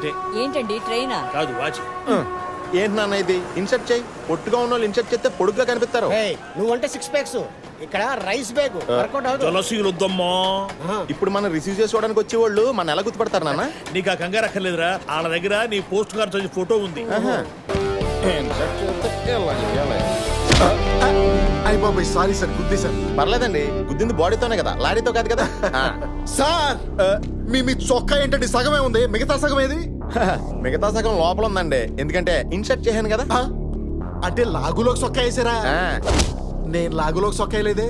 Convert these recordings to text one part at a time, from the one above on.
టికెటే. ఏంటండి ట్రైనా? కాదు వాచ్. ఏంటి నాన్న ఇది? ఇన్సర్ట్ చేయి. పొట్టుగా ఉన్న వాళ్ళు ఇన్సర్ట్ చేస్తే పొడుగ్గా కనిపిస్తారు. నువ్వంటే 6 ప్యాక్స్, ఇక్కడ రైస్ బ్యాగ్ వర్కౌట్ అవుతుంది. తులసీలొద్దమ్మా. ఇప్పుడు మనం రిసీవ్ చేసుకోవడానికి వచ్చే వాళ్ళు మన ఎలా గుర్తుపడతారు నాన్న? నీకు ఆ కంగారు అక్కర్లేదురా, వాళ్ళ దగ్గర నీ పోస్ట్ కార్డ్ ఫోటో ఉంది. అయ్య బాబాయ్ సారీ సార్, గుద్దేశాను. పర్లేదండి, గుద్దింది బాడీతోనే కదా, లారీతో కాదు కదా. సార్ మీ చొక్కా ఏంటండి? సగమే ఉంది, మిగతా సగం ఏది? మిగతా సగం లోపల ఉందండి, ఎందుకంటే ఇన్సర్ట్ చేశాను కదా. అంటే లాగులోకి చొక్కా వేసారా? నేను లాగులోకి చొక్కా వేయలేదే,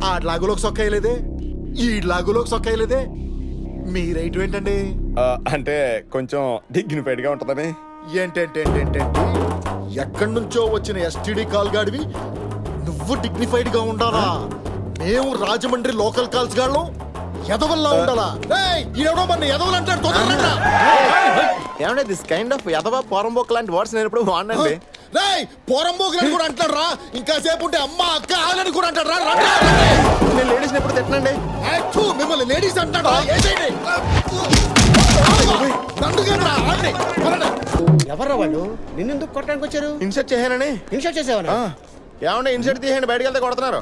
ఆ లాగులోకి చొక్కా వేయలేదే, ఈ లాగులోకి చొక్కా వేయలేదే. మీ రైట్ ఏంటండి? అంటే కొంచెం డిగ్నిఫైడ్ గా ఉంటదని. ఏంటేంటేంటేంటి ఎక్కడి నుంచో వచ్చిన ఎస్టీడీ కాల్ గాడివి నువ్వు డిగ్నిఫైడ్ గా ఉండాలా? మేము రాజమండ్రి లోకల్ కాల్స్ గాళ్ళం ఎదవల్లా ఉండాలా? ఏమంటే దిస్ కైండ్ ఆఫ్ ఎదవ పోరంబోక్ లాంటి వర్డ్స్ నేను ఎప్పుడు వాడినండి. పోరంబోకులని కూడా అంటాడు రా. ఇంకా సేపు ఉంటే అమ్మ అక్క ఆలని కూడా అంటాడు రా. నేను లేడీస్ ఎప్పుడు తిట్టనండి. మిమ్మల్ని లేడీస్ అంటాడు. ఎవర్రా వాళ్ళు? నిన్నెందుకు కొట్టడానికి వచ్చారు? ఇన్సర్ట్ చేశానని. ఇన్షర్ట్ చేసేవా? ఏమంటే ఇన్సర్ట్ తీసేయండి, బయటకు వెళ్తే కొడుతున్నారు.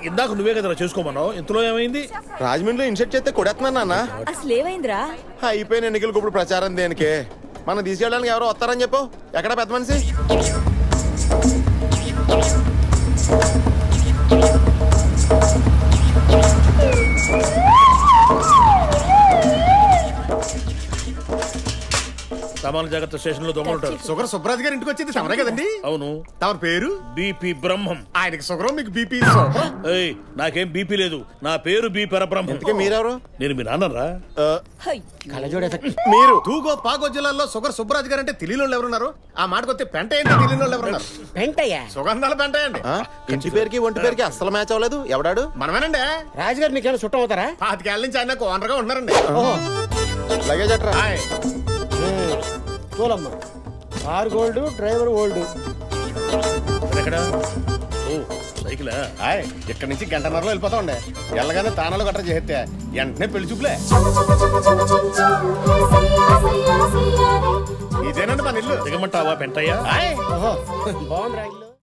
ఇందాక నువ్వే కదరా చేసుకోమన్నావు, ఇంతలో ఏమైంది? రాజమండ్రిలో ఇన్సర్ట్ చేస్తే కొడేస్తున్నాను నాన్న. అసలు ఏమైందిరా? అయిపోయిన ఎన్నికలకు ఇప్పుడు ప్రచారం దేనికి? మనం తీసుకెళ్ళడానికి ఎవరో వస్తారని చెప్పు. ఎక్కడ పెద్ద మనిషి? సామాన్య జాగ్రత్త స్టేషన్ లో దొంగలుంటారు. షుగర్ సుబ్రాజ్ గారి ఇంటికి వచ్చింది తమరే కదండి? అవును. తమ పేరు? బీపీ బ్రహ్మం. ఆయనకి షుగర్, మీకు బీపీ. నాకేం బీపీ లేదు, నా పేరు బి పరబ్రహ్మం. ఇంతకీ మీరెవరు? నేను మీ నాన్నరా. మీరు తూగో పాగో జిల్లాలో షుగర్ సుబ్రాజ్ గారు అంటే తెలియని ఎవరున్నారు? ఆ మాటకొస్తే పెంట ఏంటి తెలియని వాళ్ళు ఎవరున్నారు? పెంటయ్యా? సుగంధాల పెంట అండి. ఇంటి పేరుకి ఒంటి పేరుకి అస్సలు మ్యాచ్ అవ్వలేదు. ఎవడాడు? మనమేనండి. రాజుగారు మీకేమైనా చుట్టం అవుతారా? 5 ఏళ్ళ నుంచి ఆయన ఓనర్ గా ఉన్నారండి. లగేజ్ అట్రా. చూలమ్మ, కార్ గోల్డ్, డ్రైవర్ ఓల్డ్. ఎక్కడ? ఓ సైకిలా? ఇక్కడ నుంచి గంటన్నరలో వెళ్ళిపోతా ఉండే. వెళ్ళగానే తానాలు గట్రా చేస్తే వెంటనే పెళ్లి చూపులే. ఇదేనండి మన ఇల్లు. దిగమంటావా పెంటయ్యా? బాగుంది.